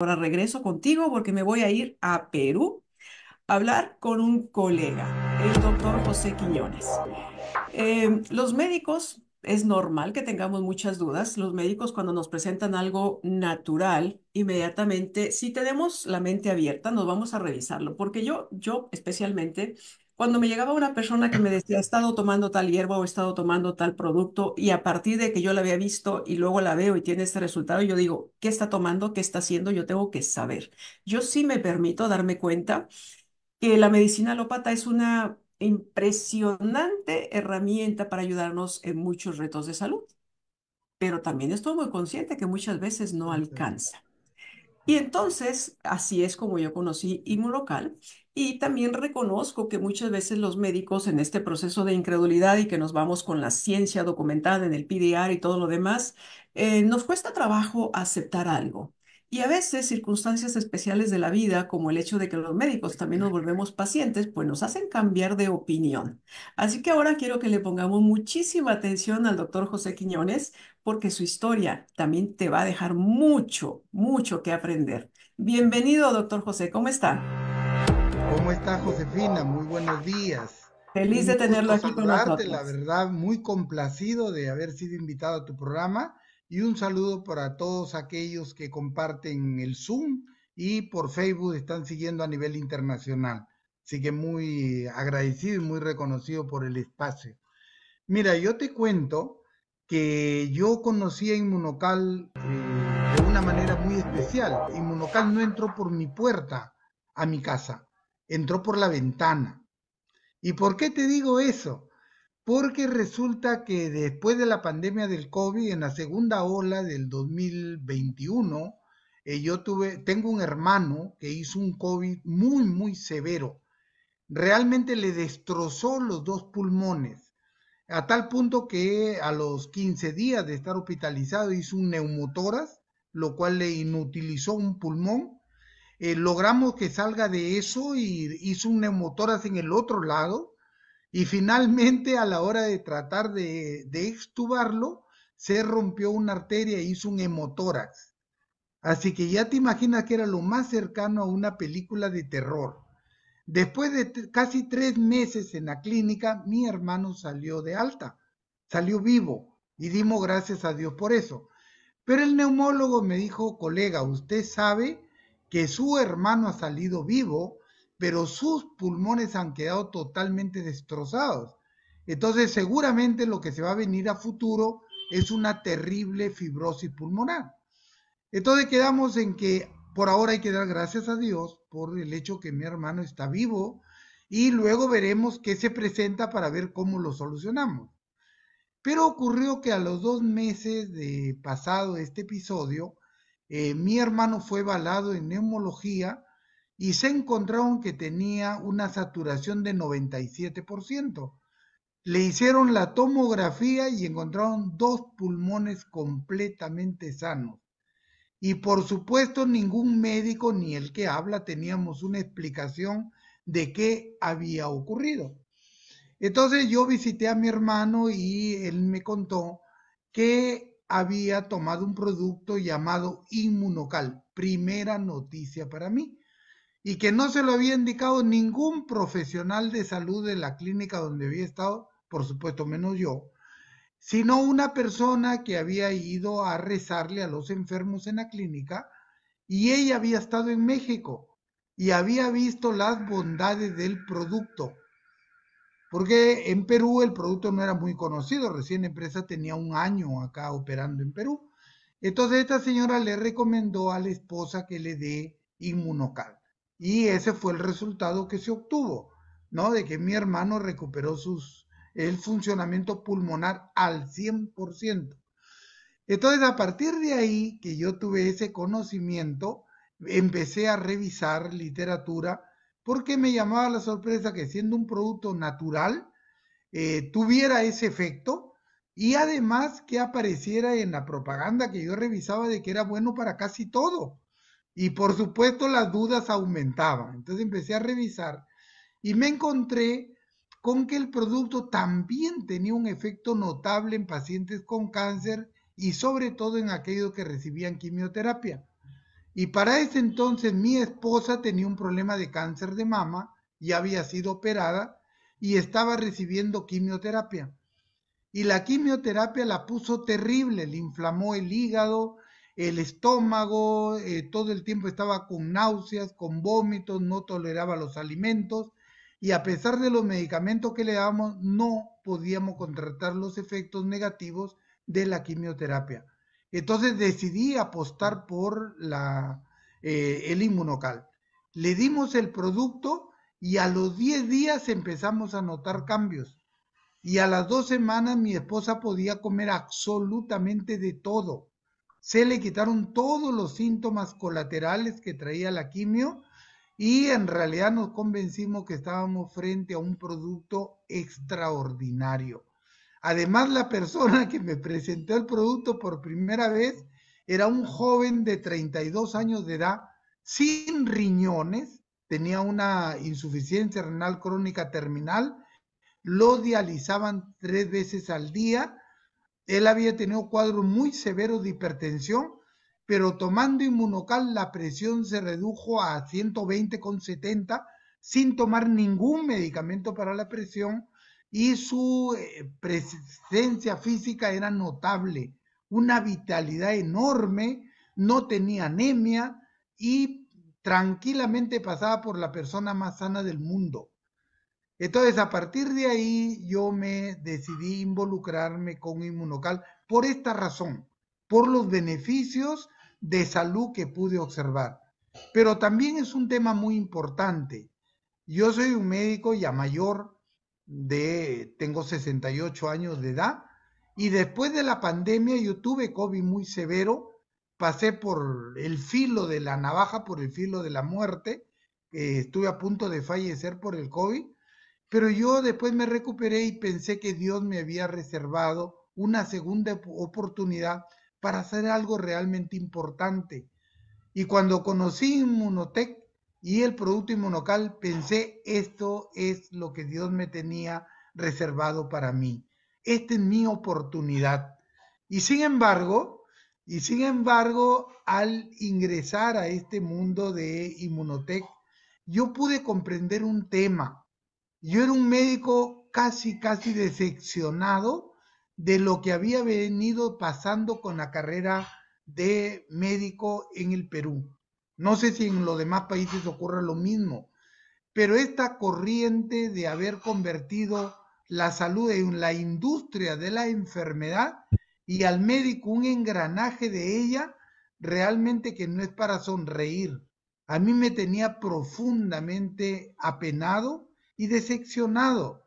Ahora regreso contigo porque me voy a ir a Perú a hablar con un colega, el doctor José Quiñones. Los médicos, es normal que tengamos muchas dudas. Los médicos cuando nos presentan algo natural, inmediatamente, si tenemos la mente abierta, nos vamos a revisarlo. Porque yo especialmente, cuando me llegaba una persona que me decía, he estado tomando tal hierba o he estado tomando tal producto, y a partir de que yo la había visto y luego la veo y tiene este resultado, yo digo, ¿qué está tomando? ¿Qué está haciendo? Yo tengo que saber. Yo sí me permito darme cuenta que la medicina alópata es una impresionante herramienta para ayudarnos en muchos retos de salud, pero también estoy muy consciente que muchas veces no alcanza. Y entonces, así es como yo conocí Inmunocal y también reconozco que muchas veces los médicos en este proceso de incredulidad y que nos vamos con la ciencia documentada en el PDR y todo lo demás, nos cuesta trabajo aceptar algo. Y a veces circunstancias especiales de la vida, como el hecho de que los médicos también nos volvemos pacientes, pues nos hacen cambiar de opinión. Así que ahora quiero que le pongamos muchísima atención al doctor José Quiñones porque su historia también te va a dejar mucho, mucho que aprender. Bienvenido, doctor José, ¿cómo está? ¿Cómo está Josefina? Muy buenos días. Feliz Un de tenerlo gusto aquí con saludarte, la nosotros. verdad, muy complacido de haber sido invitado a tu programa y un saludo para todos aquellos que comparten el Zoom y por Facebook están siguiendo a nivel internacional. Así que muy agradecido y muy reconocido por el espacio. Mira, yo te cuento que yo conocí a Inmunocal de una manera muy especial. Inmunocal no entró por mi puerta a mi casa, entró por la ventana. ¿Y por qué te digo eso? Porque resulta que después de la pandemia del COVID, en la segunda ola del 2021, tengo un hermano que hizo un COVID muy, muy severo. Realmente le destrozó los dos pulmones a tal punto que a los 15 días de estar hospitalizado hizo un neumotórax, lo cual le inutilizó un pulmón. Logramos que salga de eso y hizo un neumotórax en el otro lado. Y finalmente, a la hora de tratar de extubarlo, se rompió una arteria e hizo un hemotórax. Así que ya te imaginas que era lo más cercano a una película de terror. Después de casi 3 meses en la clínica, mi hermano salió de alta, salió vivo y dimos gracias a Dios por eso. Pero el neumólogo me dijo, colega, usted sabe que su hermano ha salido vivo, pero sus pulmones han quedado totalmente destrozados. Entonces seguramente lo que se va a venir a futuro es una terrible fibrosis pulmonar. Entonces quedamos en que por ahora hay que dar gracias a Dios por el hecho que mi hermano está vivo y luego veremos qué se presenta para ver cómo lo solucionamos. Pero ocurrió que a los 2 meses de pasado este episodio, mi hermano fue evaluado en neumología y se encontraron que tenía una saturación de 97%. Le hicieron la tomografía y encontraron dos pulmones completamente sanos. Y por supuesto ningún médico ni el que habla teníamos una explicación de qué había ocurrido. Entonces yo visité a mi hermano y él me contó que había tomado un producto llamado Inmunocal, primera noticia para mí, y que no se lo había indicado ningún profesional de salud de la clínica donde había estado, por supuesto menos yo, sino una persona que había ido a rezarle a los enfermos en la clínica y ella había estado en México y había visto las bondades del producto. Porque en Perú el producto no era muy conocido, recién la empresa tenía un año acá operando en Perú. Entonces esta señora le recomendó a la esposa que le dé Inmunocal. Y ese fue el resultado que se obtuvo, ¿no? De que mi hermano recuperó el funcionamiento pulmonar al 100%. Entonces, a partir de ahí que yo tuve ese conocimiento, empecé a revisar literatura porque me llamaba la sorpresa que siendo un producto natural, tuviera ese efecto y además que apareciera en la propaganda que yo revisaba de que era bueno para casi todo. Y por supuesto las dudas aumentaban. Entonces empecé a revisar y me encontré con que el producto también tenía un efecto notable en pacientes con cáncer y sobre todo en aquellos que recibían quimioterapia. Y para ese entonces mi esposa tenía un problema de cáncer de mama, ya había sido operada y estaba recibiendo quimioterapia. Y la quimioterapia la puso terrible, le inflamó el hígado, el estómago, todo el tiempo estaba con náuseas, con vómitos, no toleraba los alimentos y a pesar de los medicamentos que le dábamos, no podíamos contrarrestar los efectos negativos de la quimioterapia. Entonces decidí apostar por el inmunocal. Le dimos el producto y a los 10 días empezamos a notar cambios y a las 2 semanas mi esposa podía comer absolutamente de todo. Se le quitaron todos los síntomas colaterales que traía la quimio y en realidad nos convencimos que estábamos frente a un producto extraordinario. Además, la persona que me presentó el producto por primera vez era un joven de 32 años de edad, sin riñones, tenía una insuficiencia renal crónica terminal, lo dializaban 3 veces al día. Él había tenido cuadros muy severos de hipertensión, pero tomando inmunocal la presión se redujo a 120,70 sin tomar ningún medicamento para la presión y su presencia física era notable, una vitalidad enorme, no tenía anemia y tranquilamente pasaba por la persona más sana del mundo. Entonces, a partir de ahí, yo me decidí involucrarme con Inmunocal por esta razón, por los beneficios de salud que pude observar. Pero también es un tema muy importante. Yo soy un médico ya mayor, tengo 68 años de edad, y después de la pandemia yo tuve COVID muy severo, pasé por el filo de la navaja, por el filo de la muerte, estuve a punto de fallecer por el COVID, pero yo después me recuperé y pensé que Dios me había reservado una segunda oportunidad para hacer algo realmente importante. Y cuando conocí Inmunotech y el producto Inmunocal, pensé, esto es lo que Dios me tenía reservado para mí. Esta es mi oportunidad. Y sin embargo, al ingresar a este mundo de Inmunotech, yo pude comprender un tema. Yo era un médico casi decepcionado de lo que había venido pasando con la carrera de médico en el Perú. No sé si en los demás países ocurre lo mismo, pero esta corriente de haber convertido la salud en la industria de la enfermedad y al médico un engranaje de ella, realmente que no es para sonreír. A mí me tenía profundamente apenado y decepcionado,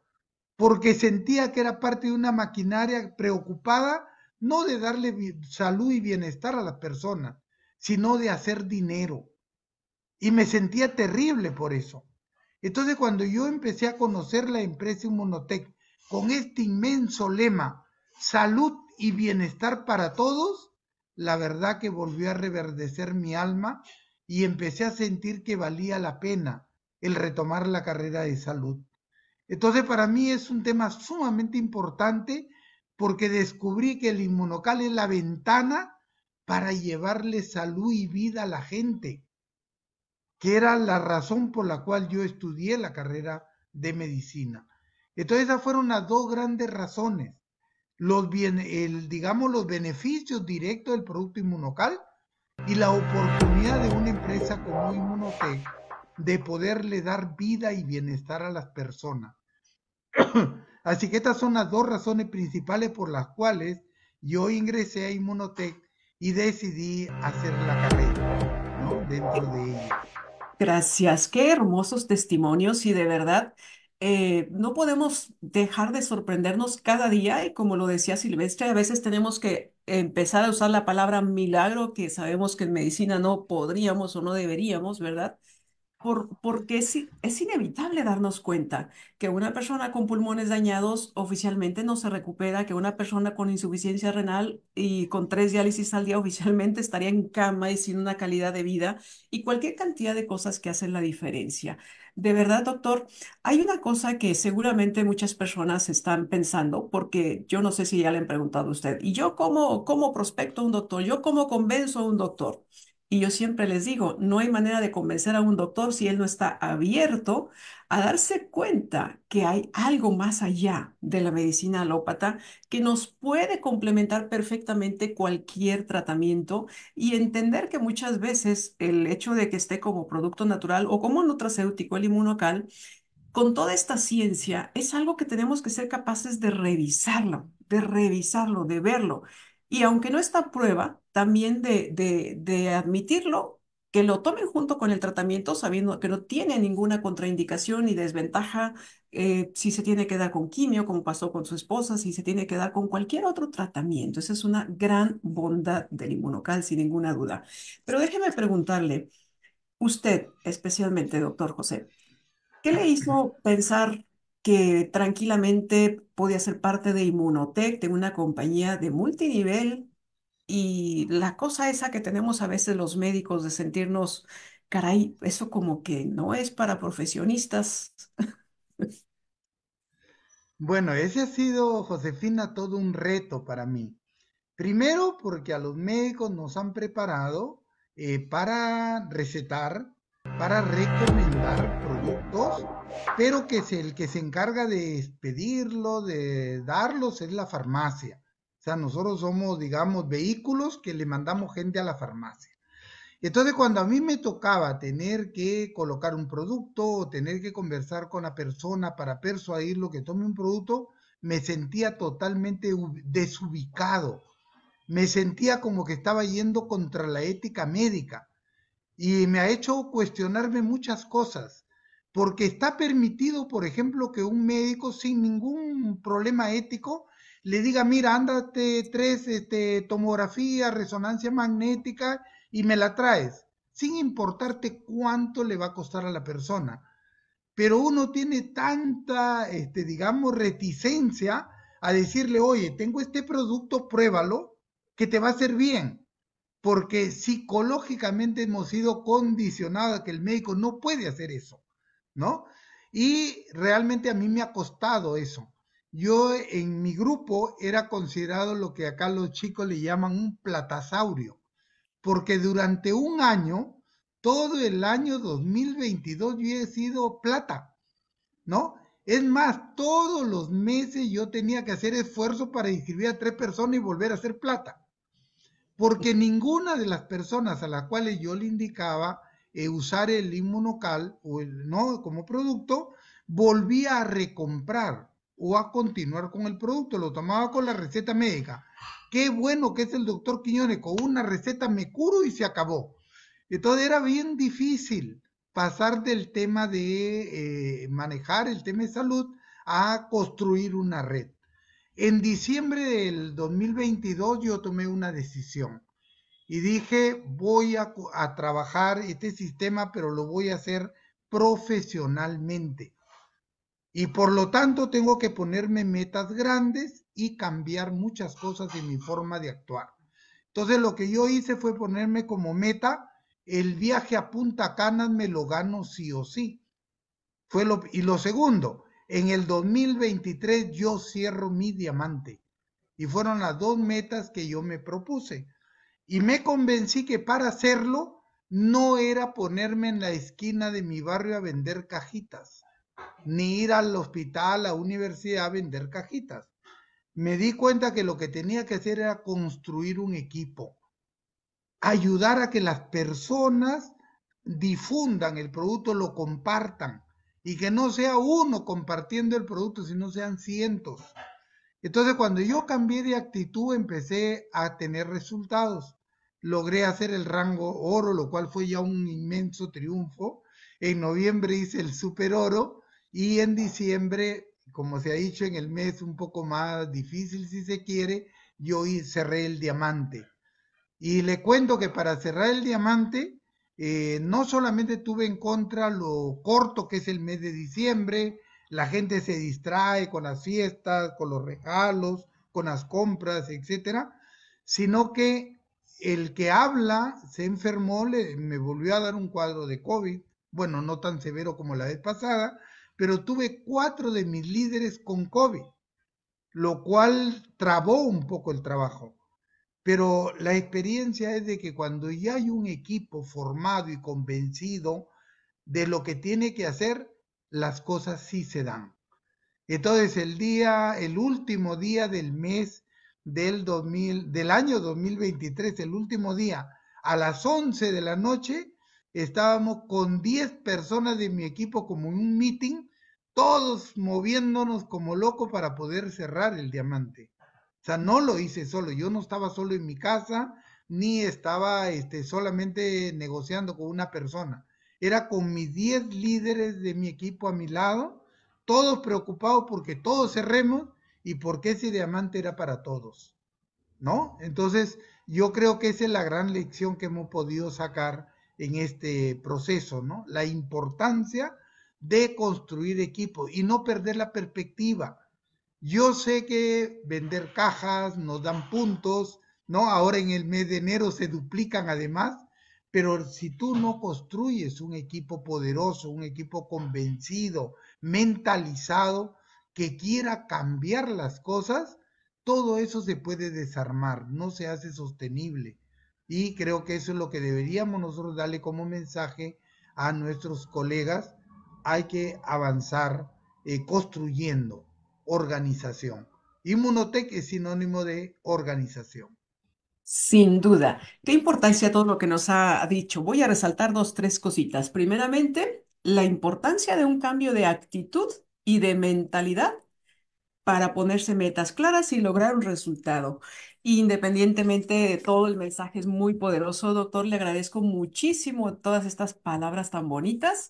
porque sentía que era parte de una maquinaria preocupada no de darle salud y bienestar a las personas, sino de hacer dinero. Y me sentía terrible por eso. Entonces, cuando yo empecé a conocer la empresa Inmunotech con este inmenso lema, salud y bienestar para todos, la verdad que volvió a reverdecer mi alma y empecé a sentir que valía la pena el retomar la carrera de salud. Entonces, para mí es un tema sumamente importante porque descubrí que el inmunocal es la ventana para llevarle salud y vida a la gente, que era la razón por la cual yo estudié la carrera de medicina. Entonces, esas fueron las dos grandes razones. Digamos, los beneficios directos del producto inmunocal y la oportunidad de una empresa como Inmunotech de poderle dar vida y bienestar a las personas. Así que estas son las dos razones principales por las cuales yo ingresé a Inmunotech y decidí hacer la carrera, ¿no? Dentro de ella. Gracias, qué hermosos testimonios y de verdad no podemos dejar de sorprendernos cada día y como lo decía Silvestre, a veces tenemos que empezar a usar la palabra milagro que sabemos que en medicina no podríamos o no deberíamos, ¿verdad? Porque es inevitable darnos cuenta que una persona con pulmones dañados oficialmente no se recupera, que una persona con insuficiencia renal y con 3 diálisis al día oficialmente estaría en cama y sin una calidad de vida y cualquier cantidad de cosas que hacen la diferencia. De verdad, doctor, hay una cosa que seguramente muchas personas están pensando, porque yo no sé si ya le han preguntado a usted, ¿y yo cómo prospecto a un doctor? ¿Yo cómo convenzo a un doctor? Y yo siempre les digo, no hay manera de convencer a un doctor si él no está abierto a darse cuenta que hay algo más allá de la medicina alópata que nos puede complementar perfectamente cualquier tratamiento y entender que muchas veces el hecho de que esté como producto natural o como nutracéutico el inmunocal con toda esta ciencia, es algo que tenemos que ser capaces de revisarlo, de verlo. Y aunque no está a prueba, también de admitirlo, que lo tomen junto con el tratamiento, sabiendo que no tiene ninguna contraindicación ni desventaja, si se tiene que dar con quimio, como pasó con su esposa, si se tiene que dar con cualquier otro tratamiento. Esa es una gran bondad del inmunocal, sin ninguna duda. Pero déjeme preguntarle, usted, especialmente, doctor José. ¿Qué le hizo pensar que tranquilamente podía ser parte de Inmunotech, de una compañía de multinivel? Y la cosa esa que tenemos a veces los médicos de sentirnos, caray, eso como que no es para profesionistas. Bueno, ese ha sido, Josefina, todo un reto para mí. Primero, porque a los médicos nos han preparado para recetar, para recomendar productos, pero que es el que se encarga de expedirlo, de darlos, es la farmacia. O sea, nosotros somos, digamos, vehículos que le mandamos gente a la farmacia. Entonces, cuando a mí me tocaba tener que colocar un producto o tener que conversar con la persona para persuadirlo que tome un producto, me sentía totalmente desubicado. Me sentía como que estaba yendo contra la ética médica y me ha hecho cuestionarme muchas cosas, porque está permitido, por ejemplo, que un médico sin ningún problema ético le diga, mira, ándate tres tomografías, resonancia magnética y me la traes, sin importarte cuánto le va a costar a la persona. Pero uno tiene tanta, digamos, reticencia a decirle, oye, tengo este producto, pruébalo, que te va a hacer bien, porque psicológicamente hemos sido condicionados a que el médico no puede hacer eso, ¿no? Y realmente a mí me ha costado eso. Yo en mi grupo era considerado lo que acá los chicos le llaman un platasaurio, porque durante un año, todo el año 2022 yo he sido plata, ¿no? Es más, todos los meses yo tenía que hacer esfuerzo para inscribir a 3 personas y volver a hacer plata, porque ninguna de las personas a las cuales yo le indicaba usar el inmunocal o no como producto volvía a recomprar o a continuar con el producto, lo tomaba con la receta médica. Qué bueno que es el doctor Quiñones, con una receta me curo y se acabó. Entonces era bien difícil pasar del tema de manejar el tema de salud a construir una red. En diciembre del 2022 yo tomé una decisión y dije, voy a trabajar este sistema, pero lo voy a hacer profesionalmente. Y por lo tanto tengo que ponerme metas grandes y cambiar muchas cosas en mi forma de actuar. Entonces lo que yo hice fue ponerme como meta, el viaje a Punta Cana me lo gano sí o sí. Y lo segundo, en el 2023 yo cierro mi diamante. Y fueron las dos metas que yo me propuse. Y me convencí que para hacerlo no era ponerme en la esquina de mi barrio a vender cajitas, ni ir al hospital, a la universidad a vender cajitas. Me di cuenta que lo que tenía que hacer era construir un equipo, ayudar a que las personas difundan el producto, lo compartan, y que no sea uno compartiendo el producto, sino sean cientos. Entonces, cuando yo cambié de actitud, empecé a tener resultados. Logré hacer el rango oro, lo cual fue ya un inmenso triunfo. En noviembre hice el super oro y en diciembre, como se ha dicho, en el mes un poco más difícil si se quiere, yo cerré el diamante. Y le cuento que para cerrar el diamante, no solamente tuve en contra lo corto que es el mes de diciembre, la gente se distrae con las fiestas, con los regalos, con las compras, etcétera, sino que el que habla se enfermó, me volvió a dar un cuadro de COVID, bueno, no tan severo como la vez pasada, pero tuve 4 de mis líderes con COVID, lo cual trabó un poco el trabajo. pero la experiencia es de que cuando ya hay un equipo formado y convencido de lo que tiene que hacer, las cosas sí se dan. Entonces el último día del mes del año 2023, el último día, a las 11 de la noche, estábamos con 10 personas de mi equipo como en un meeting, todos moviéndonos como locos para poder cerrar el diamante. O sea, no lo hice solo, yo no estaba solo en mi casa, ni estaba solamente negociando con una persona. Era con mis 10 líderes de mi equipo a mi lado, todos preocupados porque todos cerremos y porque ese diamante era para todos, ¿no? Entonces, yo creo que esa es la gran lección que hemos podido sacar en este proceso, ¿no? La importancia de construir equipos y no perder la perspectiva. Yo sé que vender cajas nos dan puntos, ¿no? Ahora en el mes de enero se duplican además, pero si tú no construyes un equipo poderoso, un equipo convencido, mentalizado, que quiera cambiar las cosas, todo eso se puede desarmar, no se hace sostenible. Y creo que eso es lo que deberíamos nosotros darle como mensaje a nuestros colegas. Hay que avanzar construyendo organización. Inmunotech es sinónimo de organización. Sin duda. Qué importancia todo lo que nos ha dicho. Voy a resaltar dos, tres cositas. Primeramente, la importancia de un cambio de actitud y de mentalidad para ponerse metas claras y lograr un resultado. Independientemente de todo, el mensaje es muy poderoso, doctor. Le agradezco muchísimo todas estas palabras tan bonitas.